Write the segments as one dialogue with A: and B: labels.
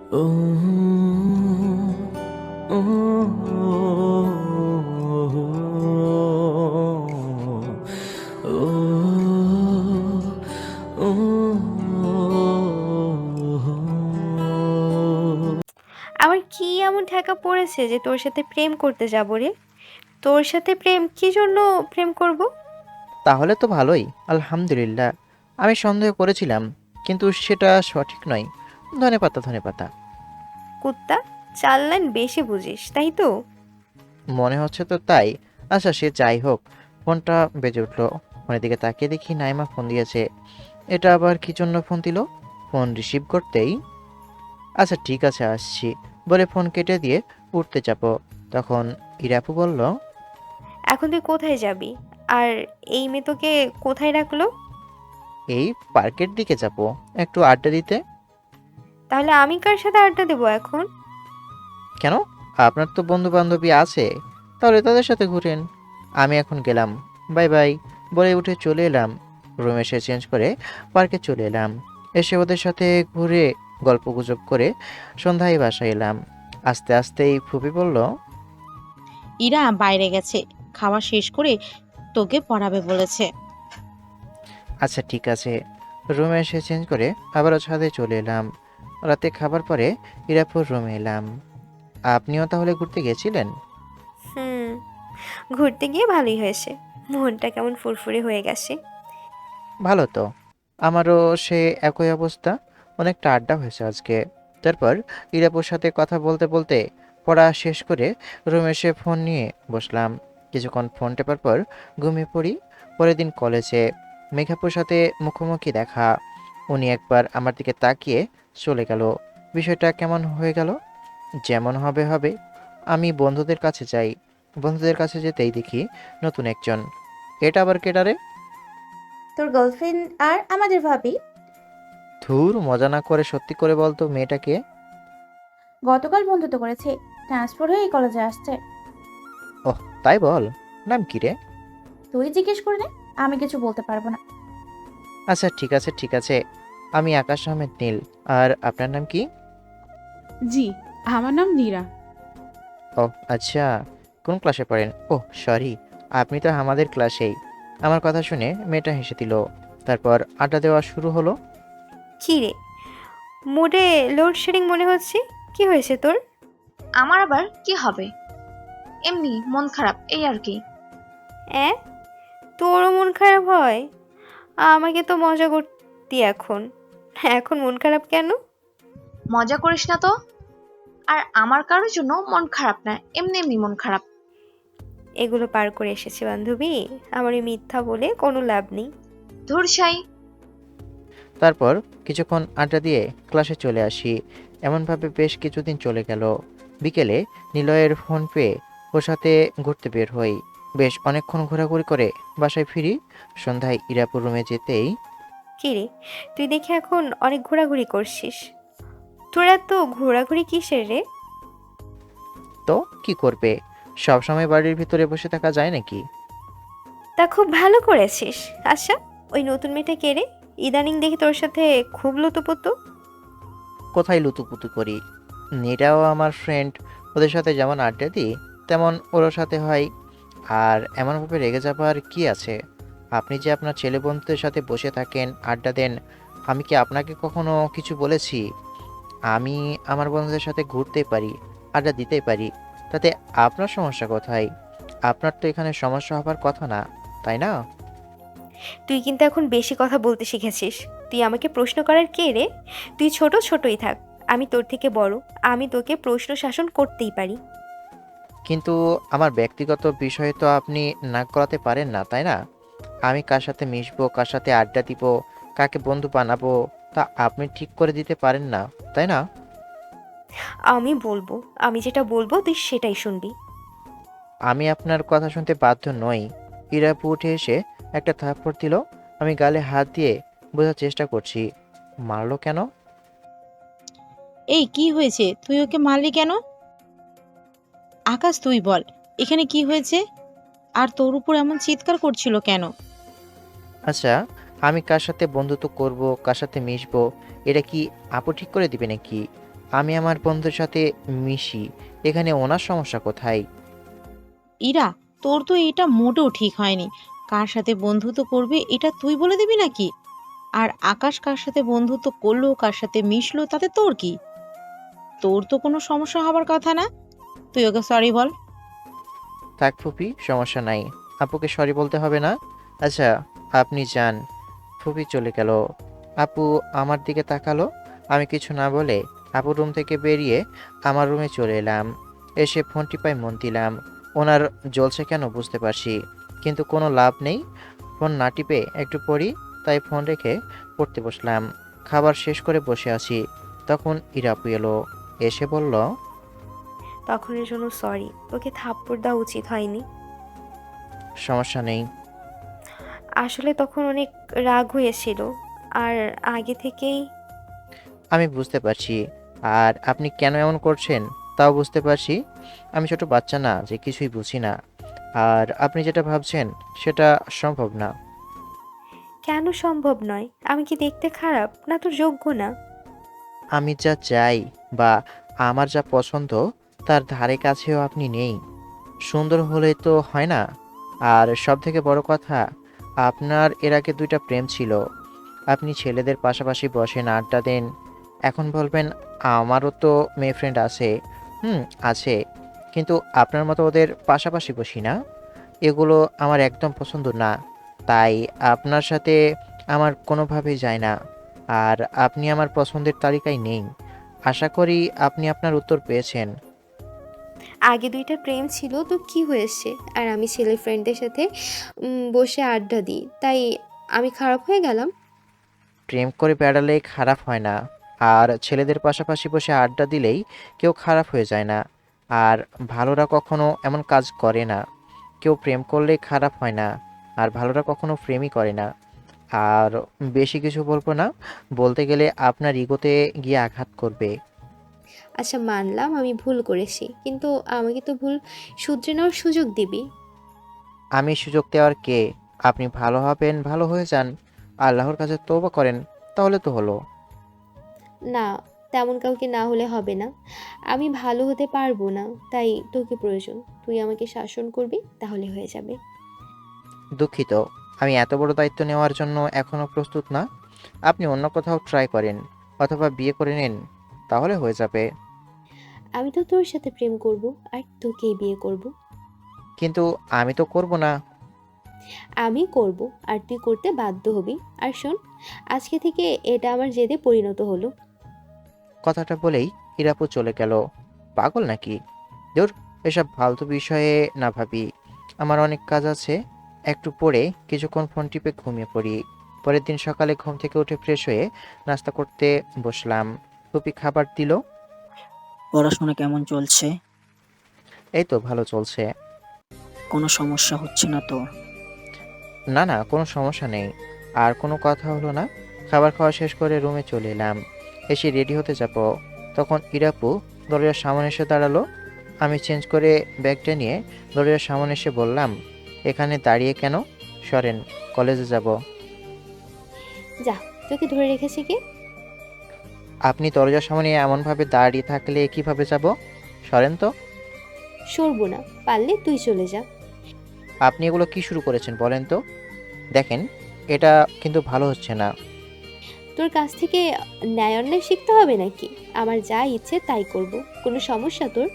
A: ও ও ও
B: আমার কি এমন ঠেকা পড়েছে যে তোর সাথে প্রেম করতে যাব রে? তোর সাথে প্রেম কি জন্য প্রেম করব?
C: তাহলে তো ভালোই, আলহামদুলিল্লাহ। আমি সন্দেহ করেছিলাম, কিন্তু সেটা সঠিক নয়। ধনেপাতা ধনেপাতা।
B: কুত্তা, চার লাইন বেশি বুঝিস তাই তো?
C: মনে হচ্ছে তো তাই। আচ্ছা, সে যাই হোক। ফোনটা বেজে উঠলো। ফোনের দিকে তাকিয়ে দেখি নাইমা ফোন দিয়েছে। এটা আবার কি জন্য ফোন দিল? ফোন রিসিভ করতেই, আচ্ছা ঠিক আছে আসছি বলে ফোন কেটে দিয়ে উঠতে যাব, তখন ইরাপু বলল,
B: এখন তুই কোথায় যাবি? আর এই মেয়ে তোকে কোথায় রাখলো?
C: এই পার্কের দিকে যাব একটু আড্ডা দিতে।
B: তাহলে আমি কার সাথে আড্ডা দেবো এখন?
C: কেন? আপনার তো বন্ধু বান্ধবী আছে, তাহলে তাদের সাথে ঘুরেন। আমি এখন গেলাম, বাই বাই বলে উঠে চলে এলাম। রুমে এসে চেঞ্জ করে পার্কে চলে এলাম। এসে ওদের সাথে ঘুরে গল্পগুজব করে সন্ধ্যায় বাসায় এলাম। আস্তে আস্তেই ফুপি বলল,
D: ইরা বাইরে গেছে, খাওয়া শেষ করে তোকে পড়াবে বলেছে।
C: আচ্ছা ঠিক আছে। রুমে এসে চেঞ্জ করে আবারও ছাদে চলে এলাম। রাতে খাবার পরে ইরাপুর রুমে এলাম। আপনিও তাহলে ঘুরতে গেছিলেন?
B: হুম, ঘুরতে গিয়ে ভালোই হয়েছে। মনটা কেমন ফুরফুরে হয়ে গেছে।
C: ভালো তো। আমারও সে একই অবস্থা। অনেকটা আড্ডা হয়েছে আজকে। তারপর ইরাপুর সাথে কথা বলতে বলতে পড়া শেষ করে রুমে এসে ফোন নিয়ে বসলাম। কিছুক্ষণ ফোন টেপার পর ঘুমিয়ে পড়ি। পরের দিন কলেজে মেঘাপুর সাথে মুখোমুখি দেখা। উনি একবার আমার দিকে তাকিয়ে চলে গেল। বিষয়টা কেমন হয়ে গেল? যেমন হবে হবে। আমি বন্ধুদের কাছে যাই। বন্ধুদের কাছে যেতেই দেখি নতুন একজন। এটা আবার কেডারে?
E: তোর গার্লফ্রেন্ড আর আমাদের ভাবি।
C: ধুর, মজা না করে সত্যি করে বলতো মেয়েটাকে।
E: গতকাল বন্ধুত্ব করেছে, ট্রান্সফার হয়ে এই কলেজে আসছে।
C: ওহ, তাই বল। নাম কি রে?
E: তুই জিজ্ঞেস করে নে, আমি কিছু বলতে পারবো না।
C: আচ্ছা ঠিক আছে ঠিক আছে। আমি আকাশ আহমেদ নীল। আর আপনার নাম কি?
F: জি, আমার নাম নীরা।
C: ও আচ্ছা। কোন ক্লাসে পড়েন? ওহ সরি, আপনি তো আমাদের ক্লাসেই। আমার কথা শুনে মেয়েটা হেসে দিল। তারপর আড্ডা দেওয়া শুরু হলো।
B: কি রে, মুডে লোডশেডিং মনে হচ্ছে। কি হয়েছে তোর?
G: আমার আবার কি হবে? এমনি মন খারাপ, এই আর কি।
B: অ্যাঁ, তোরও মন খারাপ হয়? আমাকে তো মজা করতি এখন। এখন মন খারাপ কেন?
G: মজা করিস না তো। আর আমার কারোর জন্য মন খারাপ না, এমনি এমনি মন খারাপ।
B: এগুলো পার করে এসেছি বান্ধবী। আমার এই মিথ্যা বলে কোনো লাভ নেই।
G: ধুর ছাই।
C: তারপর কিছুক্ষণ আড্ডা দিয়ে ক্লাসে চলে আসি। এমনভাবে বেশ কিছুদিন চলে গেল। বিকেলে নিলয়ের ফোন পেয়ে ওর সাথে ঘুরতে বের হই। বেশ অনেকক্ষণ ঘোরাঘুরি করে বাসায় ফিরি। সন্ধ্যায় ইরাপুর রুমে যেতেই,
B: কি রে, তুই দেখি এখন অনেক ঘোরাঘুরি করছিস। তোর এত ঘোরাঘুরি কিসের রে?
C: তো কি করবে, সব সময় বাড়ির ভিতরে বসে থাকা যায় নাকি?
B: তা খুব ভালো করেছিস। আচ্ছা, ওই নতুন মেয়েটা কে রে? ইদানিং দেখি তোর সাথে খুব লুতুপুতু।
C: কোথায় লুতুপুতু করি? এটাও আমার ফ্রেন্ড। ওদের সাথে যেমন আড্ডা দিই, তেমন ওর সাথে হয়। আর এমনভাবে রেগে যাবার কি আছে? আপনি যে আপনার ছেলে বন্ধুদের সাথে বসে থাকেন, আড্ডা দেন, আমি কি আপনাকে কখনো কিছু বলেছি? আমি আমার বন্ধুদের সাথে ঘুরতেই পারি, আড্ডা দিতেই পারি। তাতে আপনার সমস্যা কোথায়? আপনার তো এখানে সমস্যা হবার কথা না, তাই না?
B: তুই কিন্তু এখন বেশি কথা বলতে শিখেছিস। তুই আমাকে প্রশ্ন করার কে রে? তুই ছোট ছোটই থাক, আমি তোর থেকে বড়। আমি তোকে প্রশ্ন শাসন করতেই পারি।
C: কিন্তু আমার ব্যক্তিগত বিষয়ে তো আপনি নাক গলাতে পারেন না, তাই না? আমি কার সাথে মিশবো, কার সাথে আড্ডা দিব, কাকে বন্ধু বানাবো, তা আপনি ঠিক করে দিতে পারেন না, তাই না?
B: আমি বলবো, আমি যেটা বলবো তুই সেটাই শুনবি।
C: আমি আপনার কথা শুনতে বাধ্য নই। ইরাপু উঠে এসে একটা থাপ্পড় দিল। আমি গালে হাত দিয়ে বোঝার চেষ্টা করছি, মারলো কেন?
D: এই কি হয়েছে, তুই ওকে মারলি কেন? আকাশ তুই বল, এখানে কি হয়েছে? আর তোর উপর এমন চিৎকার করছিল কেন?
C: আচ্ছা, আমি কার সাথে বন্ধুত্ব করব, কার সাথে মিশবো, এটা কি আপু ঠিক করে দিবে নাকি? আমি আমার বন্ধুর সাথে মিশি, এখানে ওনার সমস্যা কোথায়?
D: ইরা, তোর তো এটা মোটেও ঠিক হয়নি। কার সাথে বন্ধুত্ব করবে এটা তুই বলে দিবি নাকি? আর আকাশ কার সাথে বন্ধুত্ব করলো, কার সাথে মিশলো, তাতে তোর কি? তোর তো কোনো সমস্যা হবার কথা না। তুই ওকে সরি বল।
C: থাক ফুপি, সমস্যা নাই। আপুকে সরি বলতে হবে না। আচ্ছা, আপনি যান। ফুপি চলে গেল। আপু আমার দিকে তাকালো। আমি কিছু না বলে আপুর রুম থেকে বেরিয়ে আমার রুমে চলে এলাম। এসে ফোন টিপায় মন দিলাম। ওনার জ্বলছে কেন বুঝতে পারছি, কিন্তু কোনো লাভ নেই। ফোন না টিপে একটু পড়ি, তাই ফোন রেখে পড়তে বসলাম। খাবার শেষ করে বসে আছি, তখন ইরাপু এলো। এসে বলল,
B: তখনের জন্য সরি, তোকে থাপ্পড় দেওয়া উচিত হয়নি।
C: সমস্যা নেই।
B: আসলে তখন অনেক রাগ হয়েছিল, আর আগে থেকেই।
C: আমি বুঝতে পারছি। আর আপনি কেন এমন করছেন তাও বুঝতে পারছি। আমি ছোট বাচ্চা না যে কিছুই বুঝি না। আর আপনি যেটা ভাবছেন সেটা সম্ভব না।
B: কেন সম্ভব নয়? আমি কি দেখতে খারাপ, না তোর যোগ্য না?
C: আমি যা চাই বা আমার যা পছন্দ তার ধারে কাছেও আপনি নেই। সুন্দর হলেই তো হয় না। আর সব থেকে বড় কথা, আপনার এর আগে 2টা প্রেম ছিল। আপনি ছেলেদের পাশাপাশি বসেন, আড্ডা দেন। এখন বলবেন আমারও তো মেয়ে ফ্রেন্ড আছে। হুম, আছে। কিন্তু আপনার মতো ওদের পাশাপাশি বসি না। এগুলো আমার একদম পছন্দ না। তাই আপনার সাথে আমার কোনোভাবেই যায় না। আর আপনি আমার পছন্দের তালিকায় নেই। আশা করি আপনি আপনার উত্তর পেয়েছেন।
B: আগে 2টা প্রেম ছিল তো কি হয়েছে? আর আমি ছেলে ফ্রেন্ডদের সাথে বসে আড্ডা দিই, তাই আমি খারাপ হয়ে গেলাম?
C: প্রেম করে বেড়ালে খারাপ হয় না। আর ছেলেদের পাশাপাশি বসে আড্ডা দিলেই কেউ খারাপ হয়ে যায় না। আর ভালোরা কখনো এমন কাজ করে না। কেউ প্রেম করলে খারাপ হয় না। আর ভালোরা কখনো প্রেমই করে না। আর বেশি কিছু বলবো না। বলতে গেলে আপনার ইগোতে গিয়ে আঘাত করবে।
B: আচ্ছা, মানলাম আমি ভুল করেছি, কিন্তু আমাকে তো ভুল শুধরে নেওয়ার সুযোগ দিবি।
C: আমি সুযোগ দেওয়ার কে? আপনি ভালো হবেন, ভালো হয়ে যান। আল্লাহর কাছে তওবা করেন, তাহলে তো হলো।
B: না, তেমন কাউকে না হলে হবে না। আমি ভালো হতে পারবো না, তাই তোকে প্রয়োজন। তুই আমাকে শাসন করবি, তাহলে হয়ে যাবে।
C: দুঃখিত, আমি এত বড় দায়িত্ব নেওয়ার জন্য এখনো প্রস্তুত না। আপনি অন্য কোথাও ট্রাই করেন, অথবা বিয়ে করে নিন, তাহলে হয়ে যাবে।
B: আমি তো তোর সাথে প্রেম করব, আর তোকেই বিয়ে করব।
C: কিন্তু আমি তো করব না।
B: আমি করব, আর তুই করতে বাধ্য হবি। আর শোন, আজকে থেকে এটা আমার জেদে পরিণত হলো।
C: কথাটা বলেই ইরাপু চলে গেল। পাগল নাকি? দূর, এসব ফালতু বিষয়ে না ভাবি। আমার অনেক কাজ আছে। একটু পরে কিছুক্ষণ ফোন টিপে ঘুমিয়ে পড়ি। পরের দিন সকালে ঘুম থেকে উঠে ফ্রেশ হয়ে নাস্তা করতে বসলাম। ফুপি খাবার দিল।
A: পড়াশোনা কেমন চলছে?
C: এই তো ভালো চলছে।
A: কোনো সমস্যা হচ্ছে না তো?
C: না না, কোনো সমস্যা নেই। আর কোনো কথা হলো না। খাবার খাওয়া শেষ করে রুমে চলে এলাম। এসে রেডি হতে যাব, তখন ইরাপু দরজার সামনে এসে দাঁড়ালো। আমি চেঞ্জ করে ব্যাগটা নিয়ে দরজার সামনে এসে বললাম, এখানে দাঁড়িয়ে কেন? সরেন, কলেজে যাব।
B: যা, তোকে ধরে রেখেছি কি?
C: আপনি দরজার সামনে এমনভাবে দাঁড়িয়ে থাকলে কিভাবে যাব? সরেন তো।
B: সরবো না, পারলে তুই চলে যা।
C: আপনি এগুলো কি শুরু করেছেন বলেন তো? দেখেন, এটা কিন্তু ভালো হচ্ছে না।
B: তোর কাছ থেকে ন্যায় অন্যায় শিখতে হবে নাকি? আমার যা ইচ্ছে তাই করব। কোনো সমস্যা তোর?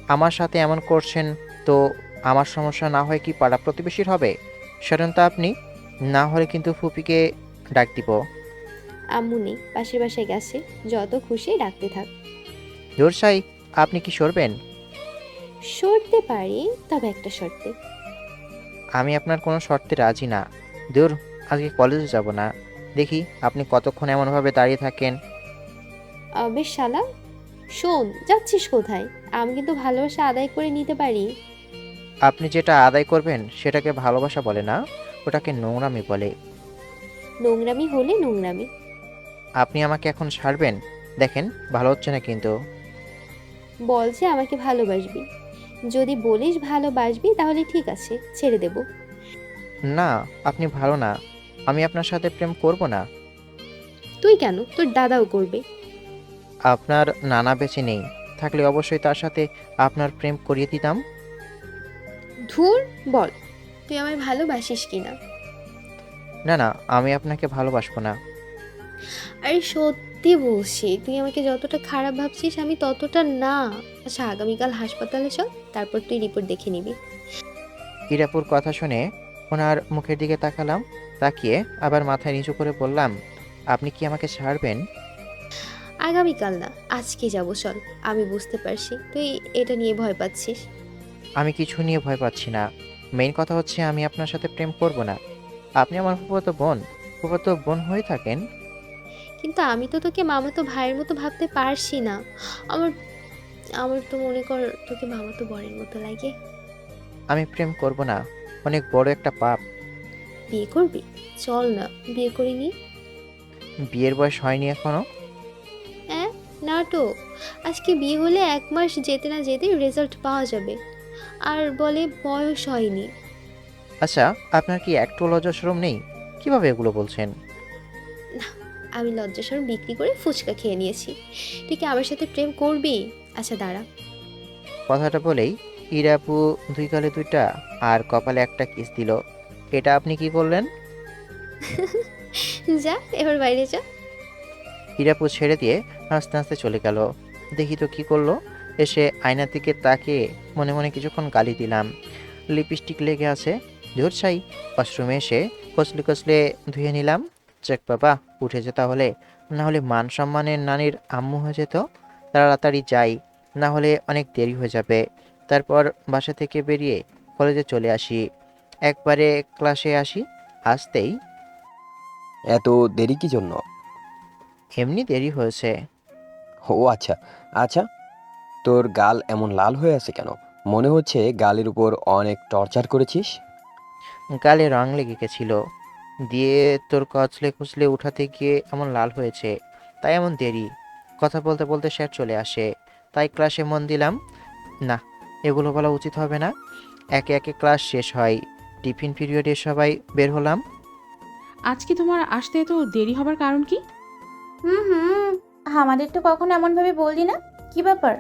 C: আমার সাথে এমন করছেন তো আমার সমস্যা না হয় কি পাড়া প্রতিবেশীর হবে? সরেন তো আপনি, না হলে কিন্তু ফুপিকে ডাক দিব।
B: আম্মু নেই, পাশের বাসায় গেছে। যত খুশি ডাকতে থাক।
C: জোরসাই, আপনি কি সরবেন?
B: সরতে পারি, তবে একটা শর্তে।
C: আমি আপনার কোনো শর্তে রাজি না। দূর, আজকে কলেজে যাব না। দেখি আপনি কতক্ষণ এমনভাবে দাঁড়িয়ে থাকেন।
B: বেশ শালা, শোন, যাচ্ছিস কোথায়? আমি কিন্তু ভালোবাসা আদায় করে নিতে পারি।
C: আপনি যেটা আদায় করবেন সেটাকে ভালোবাসা বলে না, ওটাকে নোংরামি বলে।
B: নোংরামি হলে নোংরামি।
C: আপনি আমাকে এখন ছাড়বেন? দেখেন, ভালো হচ্ছে না কিন্তু।
B: বল যে আমাকে ভালোবাসবি। যদি বলিস ভালোবাসবি তাহলে ঠিক আছে, ছেড়ে দেব।
C: না, আপনি ভালো না। আমি আপনার সাথে প্রেম করব না।
B: তুই কেন? তোর দাদাও করবে।
C: আপনার নানা বেঁচে নেই, থাকলে অবশ্যই তার সাথে আপনার প্রেম করিয়ে দিতাম।
B: ধুর, বল তুই আমায় ভালোবাসিস কিনা।
C: না না, আমি আপনাকে ভালোবাসবো না।
B: আরে সত্যি বলছি, তুই আমাকে যতটা খারাপ ভাবছিস আমি ততটা না। আচ্ছা আগামীকাল হাসপাতালে চল, তারপর তুই রিপোর্ট দেখে নিবি।
C: ইরাপুর কথা শুনে ওনার মুখের দিকে তাকালাম, তাকিয়ে আবার মাথায় নিচু করে বললাম, আপনি কি আমাকে ছাড়বেন?
B: আগামীকাল না, আজকে যাব চল। আমি বুঝতে পারছি তুই এটা নিয়ে ভয় পাচ্ছিস,
C: আমি কিছু নিয়ে ভয় পাচ্ছি না। মেইন কথা হচ্ছে আমি আপনার সাথে প্রেম করব না। আপনি আমার ফুফাতো বোন হয়ে থাকেন।
B: কিন্তু আমি তো তোকে মামাতো ভাইয়ের মতো ভাবতে পারছি না। আমার আমার তো মনে কর তোকে মামাতো বরের মতো লাগে।
C: আমি প্রেম করব না, অনেক বড় একটা পাপ।
B: বিয়ে করবি? চল না বিয়ে করে নি।
C: বিয়ের বয়স হয়নি এখনো।
B: হ্যাঁ, নাটক। আজকে বিয়ে হলে 1 মাস যেতে না যেতেই রেজাল্ট পাওয়া যাবে, আর বলে বয়স হয়নি।
C: আচ্ছা, আপনার কি একটু লজ্জা শরম নেই? কিভাবে এগুলো বলছেন?
B: আমি লজ্জাশরম বিক্রি করে ফুচকা খেয়ে নিয়েছি, তুই কি আমার সাথে প্রেম করবি? আচ্ছা দাঁড়া।
C: কথাটা বলেই ইরাপু দুই গালে দুইটা আর কপালে একটা কিস দিল। এটা আপনি কি করলেন?
B: যা এবার বাইরে যা।
C: ইরাপু ছেড়ে দিয়ে হাসতে হাসতে চলে গেল। দেখি তো কি করলো। এসে আয়নার দিকে তাকিয়ে মনে মনে কিছুক্ষণ গালি দিলাম। লিপস্টিক লেগে আছে, ধুর ছাই। ওয়াশরুমে এসে কচলে কচলে ধুয়ে নিলাম। চেক বাবা, উঠেছে তাহলে, না হলে মান সম্মানের নানির আম্মু হয়ে যেত। তাড়াতাড়ি যাই, না হলে অনেক দেরি হয়ে যাবে। তারপর বাসা থেকে বেরিয়ে কলেজে চলে আসি। একবারে ক্লাসে আসি। আসতেই
H: এত দেরি কি জন্য?
C: এমনি দেরি হয়েছে।
H: ও আচ্ছা। আচ্ছা, তোর গাল এমন লাল হয়ে আছে কেন? মনে হচ্ছে গালের উপর অনেক টর্চার করেছিস।
C: গালে রং লেগে গেছিল, দিয়ে তোর কচলে কুচলে উঠাতে গিয়ে এমন লাল হয়েছে, তাই এমন দেরি। কথা বলতে বলতে স্যার চলে আসে, তাই ক্লাসে মন দিলাম না। এগুলো বলা উচিত হবে না। একে একে ক্লাস শেষ হয়। টিফিন পিরিয়ডে সবাই বের হলাম।
F: আজকে তোমার আসতে এত দেরি হবার কারণ কি?
E: হুম, আমাদের তো কখনো এমনভাবে বললি না। কি ব্যাপার?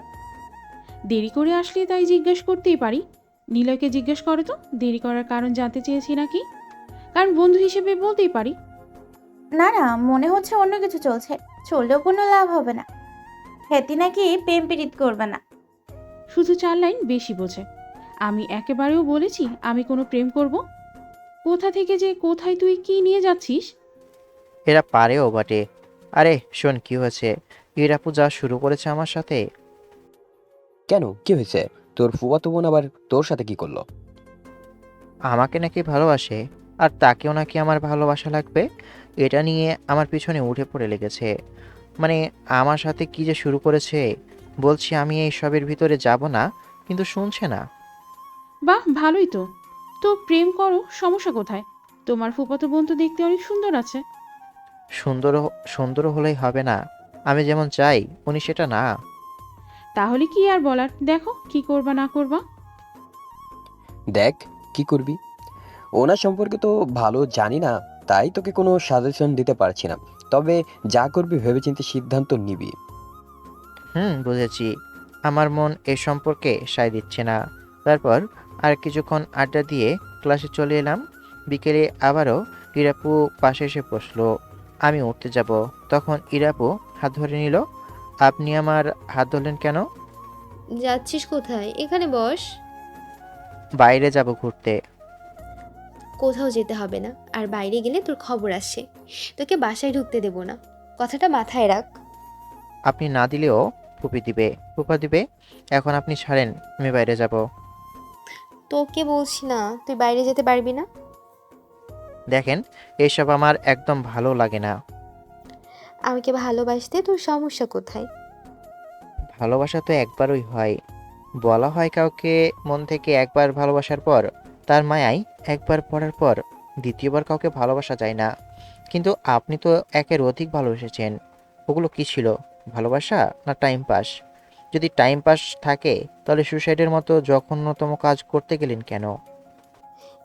F: দেরি করে আসলে তাই জিজ্ঞেস করতেই পারি। নিলয়কে জিজ্ঞেস করো তো দেরি করার কারণ জানতে চেয়েছি নাকি। কারণ বন্ধু হিসেবে বলতেই পারি।
E: না না, মনে হচ্ছে অন্য কিছু চলছে। চললেও কোনো লাভ হবে না। হেতি নাকি প্রেম পীড়িত করবে না।
F: শুধু 4 লাইন বেশি বোঝে। আমি একেবারেও বলেছি আমি কোনো প্রেম করব? কোথা থেকে যে কোথায় তুই কি নিয়ে যাচ্ছিস?
C: এরা পারেও বটে। আরে শোন, কি হয়েছে? ইরাপু যা শুরু করেছে আমার সাথে।
H: কেন, কি হয়েছে? তোর ফুফাতো বোন আবার তোর সাথে কি করলো?
C: আমাকে নাকি ভালোবাসে, আর তাকেও নাকি আমার ভালোবাসা লাগবে। এটা নিয়ে আমার পিছনে উঠে পড়ে লেগেছে। মানে আমার সাথে কি যে শুরু করেছে। বলছি আমি এই সবের ভিতরে যাব না, কিন্তু শুনছে না।
F: বাহ, ভালোই তো। তো প্রেম করো, সমস্যা কোথায়? তোমার ফুফাতো বোন তো দেখতে অনেক সুন্দর আছে।
C: সুন্দর সুন্দর হলেই হবে না। আমি যেমন চাই উনি সেটা না।
F: তাহলে কি আর বলার, দেখো কি করবা না করবা।
H: দেখ, কি করবি? ওনার সম্পর্কে তো ভালো জানি না, তাই তোকে কোনো সাজেশন দিতে পারছি না। তবে যা করবি ভেবেচিন্তে সিদ্ধান্ত নিবি।
C: বুঝেছি। আমার মন এ সম্পর্কে সায় দিচ্ছে না। তারপর আর কিছুক্ষণ আড্ডা দিয়ে ক্লাসে চলে এলাম। বিকেলে আবারও ইরাপু পাশে এসে বসলো। আমি উঠতে যাব, তখন ইরাপু হাত ধরে নিল। আপনি আমার হাত ধরলেন কেন?
B: যাচ্ছিস কোথায়? এখানে বস।
C: বাইরে যাব ঘুরতে।
B: কোথাও যেতে হবে না, আর বাইরে গেলে তোর খবর আসে। তোকে বাসায় ঢুকতে দেব না, কথাটা মাথায় রাখ।
C: আপনি না দিলেও ফুপা দিবে। এখন আপনি ছাড়েন, আমি বাইরে যাব।
B: তোকে বলছি না তুই বাইরে যেতে পারবি না।
C: দেখেন, এসব আমার একদম ভালো লাগে না।
B: আমাকে ভালোবাসতে তোর সমস্যা কোথায়?
C: ভালোবাসা তো একবারই হয়। বলা হয় কাউকে মন থেকে একবার ভালোবাসার পর তার মায়ায় একবার পড়ার পর দ্বিতীয়বার কাউকে ভালোবাসা যায় না। কিন্তু আপনি তো একের অধিক ভালোবেসেছেন। ওগুলো কি ছিল? ভালোবাসা না টাইম পাস? যদি টাইম পাস থাকে তাহলে সুসাইডের মতো জঘন্যতম কাজ করতে গেলেন কেন?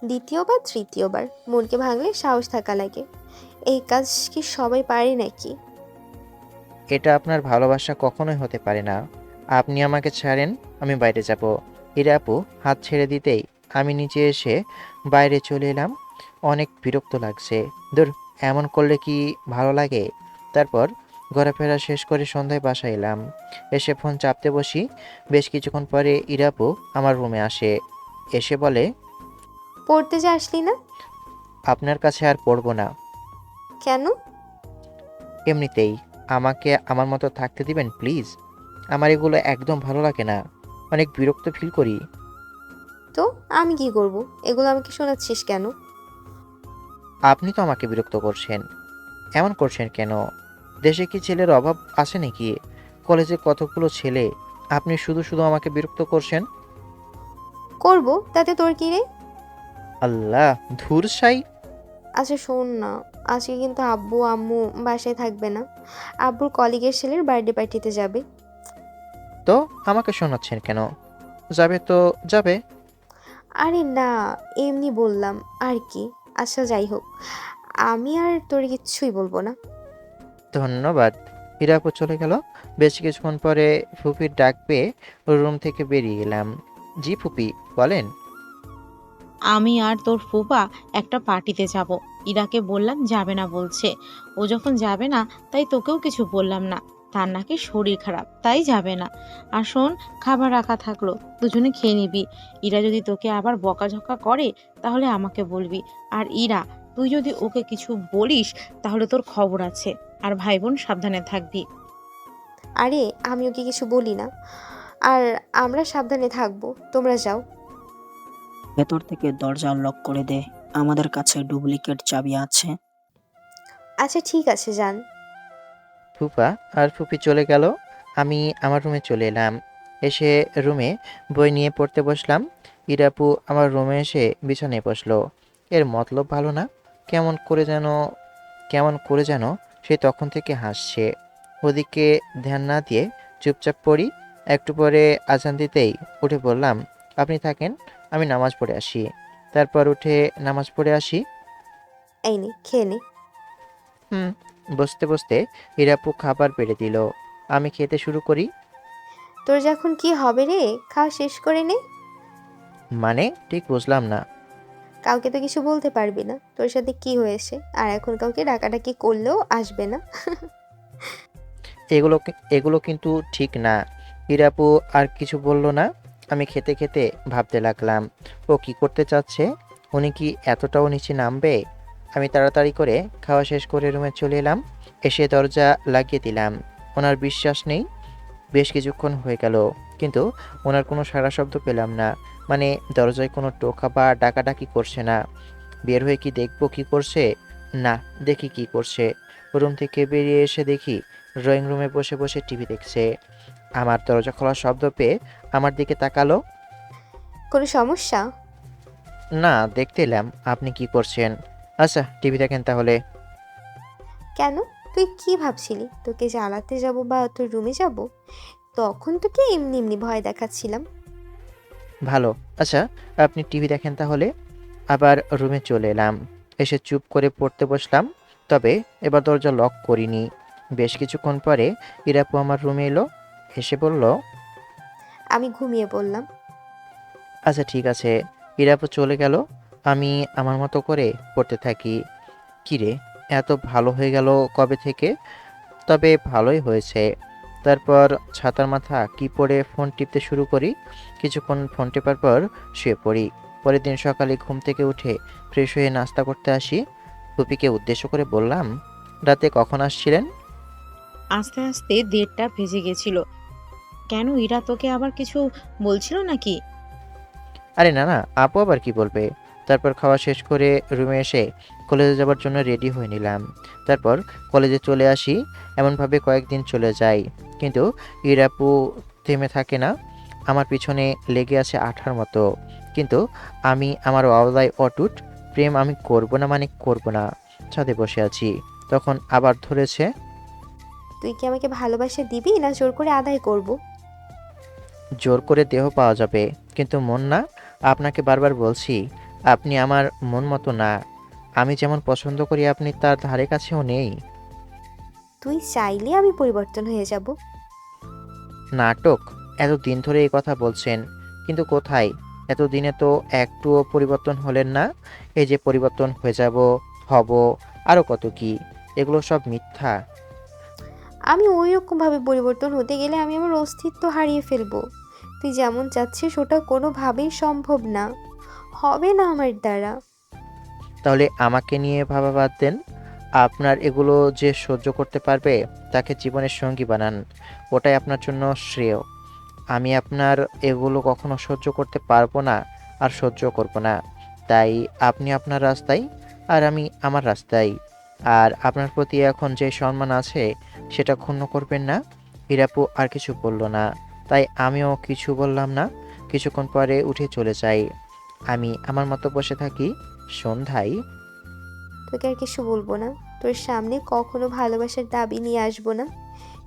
B: দ্বিতীয়বার তৃতীয়বার মনকে ভাঙলে সাহস থাকা লাগে। এই কাজ কি সবাই পারে নাকি?
C: এটা আপনার ভালোবাসা কখনোই হতে পারে না। আপনি আমাকে ছাড়েন, আমি বাইরে যাব। ইরা আপু হাত ছেড়ে দিতেই আমি নিচে এসে বাইরে চলে এলাম। অনেক বিরক্ত লাগছে। ধুর, এমন করলে কি ভালো লাগে? তারপর ঘোরাফেরা শেষ করে সন্ধ্যায় বাসায় এলাম। এসে ফোন চাপতে বসি। বেশ কিছুক্ষণ পরে ইরা আপু আমার রুমে আসে। এসে বলে,
B: পড়তে যে আসলি না?
C: আপনার কাছে আর পড়বো না।
B: কেন?
C: এমনিতেই। আমাকে আমার মতো থাকতে দিবেন প্লিজ। আমার এগুলো একদম ভালো লাগে না। অনেক বিরক্ত ফিল করি।
B: তো আমি কি করব? এগুলো আমাকে শোনাচ্ছিস কেন?
C: আপনি তো আমাকে বিরক্ত করছেন। এমন করছেন কেন? দেশে কি ছেলের অভাব আছে নাকি? কলেজে কতগুলো ছেলে, আপনি শুধু শুধু আমাকে বিরক্ত করছেন।
B: করব, তাতে তোর কি রে?
C: আল্লাহ, ধুর সাই।
B: আচ্ছা শোন না, আজকে কিন্তু আব্বু আম্মু বাসায় থাকবে না। আব্বুর কলিগের ছেলের বার্থডে পার্টিতে যাবে।
C: তো আমাকে শোনাচ্ছেন কেন? যাবে তো যাবে।
B: আরে না, এমনি বললাম আর কি। আচ্ছা যাই হোক, আমি আর তোর কিচ্ছুই বলবো না।
C: ধন্যবাদ। হীরাপুর চলে গেল। বেশ কিছুক্ষণ পরে ফুপির ডাক পেয়ে রুম থেকে বেরিয়ে এলাম। জি ফুপি, বলেন।
D: আমি আর তোর ফুপা একটা পার্টিতে যাব। ইরাকে বললাম যাবে না বলছে। ও যখন যাবে না তাই তোকেও কিছু বললাম না। তার নাকি শরীর খারাপ, তাই যাবে না। আর শোন, খাবার রাখা থাকলো, দুজনে খেয়ে নিবি। ইরা যদি তোকে আবার বকাঝকা করে তাহলে আমাকে বলবি। আর ইরা, তুই যদি ওকে কিছু বলিস তাহলে তোর খবর আছে। আর ভাই বোন সাবধানে থাকবি।
B: আরে আমি ওকে কিছু বলি না, আর আমরা সাবধানে থাকবো। তোমরা যাও।
A: ভেতর থেকে দরজা লক করে দে। আমাদের কাছে ডুপ্লিকেট চাবি আছে।
B: আচ্ছা ঠিক আছে, যান।
C: ফুপা আর ফুপি চলে গেল। আমি আমার রুমে চলে এলাম। এসে রুমে বই নিয়ে পড়তে বসলাম। ইরাপু আমার রুমে এসে বিছানায় বসলো। এর মতলব ভালো না। কেমন করে যেন কেমন করে যেন সে তখন থেকে হাসছে। ওদিকে ধ্যান না দিয়ে চুপচাপ পড়ি। একটু পরে আজান দিতেই উঠে বললাম, আপনি থাকেন, আমি নামাজ পড়ে আসি। তারপর উঠে নামাজ পড়ে আসি।
B: এই নে, খেয়ে নে।
C: হুম। বসতে বসতে ইরাপু খাবার বেড়ে দিল। আমি খেতে শুরু করি।
B: তোর যখন কি হবে রে, খাওয়া শেষ করে নে।
C: মানে ঠিক বুঝলাম না।
B: কাউকে তো কিছু বলতে পারবি না তোর সাথে কি হয়েছে, আর এখন কাউকে ডাকাডাকি করলেও আসবে না।
C: এগুলো কিন্তু ঠিক না। ইরাপু আর কিছু বলল না। আমি খেতে খেতে ভাবতে লাগলাম, ও কি করতে চাচ্ছে? উনি কি এতটাও নিচে নামবে? আমি তাড়াতাড়ি করে খাওয়া শেষ করে রুমে চলে এলাম। এসে দরজা লাগিয়ে দিলাম। ওনার বিশ্বাস নেই। বেশ কিছুক্ষণ হয়ে গেল, কিন্তু ওনার কোনো সাড়া শব্দ পেলাম না। মানে দরজায় কোনো টোকা বা ডাকাডাকি করছে না। বের হয়ে কি দেখবো কি করছে? না, দেখি কি করছে। রুম থেকে বেরিয়ে এসে দেখি ড্রয়িং রুমে বসে বসে টিভি দেখছে। আমার দরজা খোলার শব্দ পেয়ে আমার দিকে তাকালো।
B: কোনো সমস্যা?
C: না, দেখতে এলাম আপনি কি করছেন। আচ্ছা, টিভি দেখেন তাহলে।
B: কেন? তুই কি ভাবছিলি তোকে জ্বালাতে যাব বা তোর রুমে যাব? তখন তোকে এমনি এমনি ভয় দেখাচ্ছিলাম।
C: ভালো। আচ্ছা, আপনি টিভি দেখেন তাহলে। আবার রুমে চলে এলাম। এসে চুপ করে পড়তে বসলাম। তবে এবার দরজা লক করিনি। বেশ কিছুক্ষণ পরে ইরাপু আমার রুমে এলো। এসে বলল,
B: আমি ঘুমিয়ে পড়লাম।
C: আচ্ছা ঠিক আছে। ইরাপু চলে গেল। আমি আমার মতো করে পড়তে থাকি। কিরে, এত ভালো হয়ে গেল কবে থেকে? তবে ভালোই হয়েছে। তারপর ছাতার মাথা কি পরে ফোন টিপতে শুরু করি। কিছুক্ষণ ফোন টেপার পর শুয়ে পড়ি। পরের দিন সকালে ঘুম থেকে উঠে ফ্রেশ হয়ে নাস্তা করতে আসি। ফুপিকে উদ্দেশ্য করে বললাম, রাতে কখন আসছিলেন?
D: আস্তে আস্তে 1:30টা বেজে গেছিল। কেন, ইরা তোকে আবার কিছু বলছিল নাকি?
C: আরে না না, আপু আবার কি বলবে। তারপর খাওয়া শেষ করে রুমে এসে কলেজে যাবার জন্য রেডি হয়ে নিলাম। তারপর কলেজে চলে আসি। এমনভাবে কয়েকদিন চলে যায়, কিন্তু ইরাপু থেমে থাকে না। আমার পিছনে লেগে আছে আঠার মতো। কিন্তু আমি আমার ওয়াদায় অটুট। প্রেম আমি করব না মানে করব না। ছাদে বসে আছি, তখন আবার ধরেছে।
B: তুই কি আমাকে ভালোবাসা দিবি না জোর করে আদায় করব?
C: জোর করে দেহ পাওয়া যাবে, কিন্তু মন না। আপনাকে বারবার বলছি, আপনি আমার মন মতো না। আমি যেমন পছন্দ করি আপনি তার ধারে কাছেও নেই।
B: তুই চাইলে আমি পরিবর্তন হয়ে যাব।
C: নাটক! এতদিন ধরে এই কথা বলছেন, কিন্তু কোথায়? এতদিনে তো একটুও পরিবর্তন হলেন না। এই যে পরিবর্তন হয়ে যাব, হব, আরও কত কি, এগুলো সব মিথ্যা।
B: আমি ওই রকমভাবে পরিবর্তন হতে গেলে আমি আমার অস্তিত্ব হারিয়ে ফেলবো। তুই যেমন চাচ্ছিস ওটা কোনোভাবেই সম্ভব না, হবে না আমার দ্বারা।
C: তাহলে আমাকে নিয়ে ভাবা বাদ দেন। আপনার এগুলো যে সহ্য করতে পারবে তাকে জীবনের সঙ্গী বানান, ওটাই আপনার জন্য শ্রেয়। আমি আপনার এগুলো কখনো সহ্য করতে পারবো না, আর সহ্য করব না। তাই আপনি আপনার রাস্তায়, আর আমি আমার রাস্তায়। আর আপনার প্রতি এখন যে সম্মান আছে সেটা ক্ষুণ্ণ করবেন না। হীরাপু আর কিছু বলল না, তাই আমিও কিছু বললাম না। কিছুক্ষণ পরে উঠে চলে যাই। আমি আমার মতো বসে থাকি। সন্ধ্যায়
B: তোকে আর কিছু বলবো না, তোর সামনে কখনো ভালোবাসার দাবি নিয়ে আসবো না।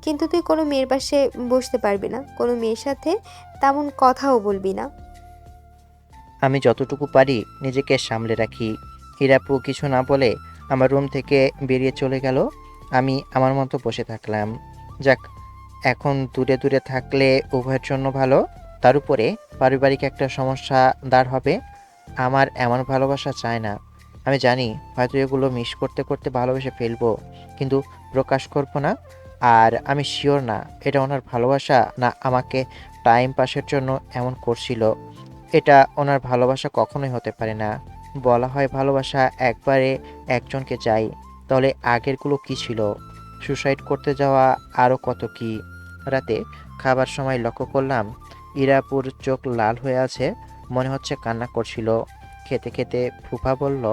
B: কিন্তু তুই কোনো মেয়ের পাশে বসতে পারবি না, কোনো মেয়ের সাথে তেমন কথাও বলবি না।
C: আমি যতটুকু পারি নিজেকে সামলে রাখি। হীরাপু কিছু না বলে আমার রুম থেকে বেরিয়ে চলে গেল। আমি আমার মতো বসে থাকলাম। যাক, এখন দূরে দূরে থাকলে উভয়ের জন্য ভালো। তার উপরে পারিবারিক একটা সমস্যা দাঁড় হবে। আমার এমন ভালোবাসা চায় না। আমি জানি হয়তো এগুলো মিস করতে করতে ভালোবেসে ফেলবো, কিন্তু প্রকাশ করব না। আর আমি শিওর না এটা ওনার ভালোবাসা না আমাকে টাইম পাসের জন্য এমন করছিল। এটা ওনার ভালোবাসা কখনোই হতে পারে না। বলা হয় ভালোবাসা একবারে একজনকে চাই, তাহলে আগেরগুলো কি ছিল? সুসাইড করতে যাওয়া, আরও কত কি। রাতে খাবার সময় লক্ষ্য করলাম ইরাপুর চোখ লাল হয়ে আছে, মনে হচ্ছে কান্না করছিল। খেতে খেতে ফুফা বলল,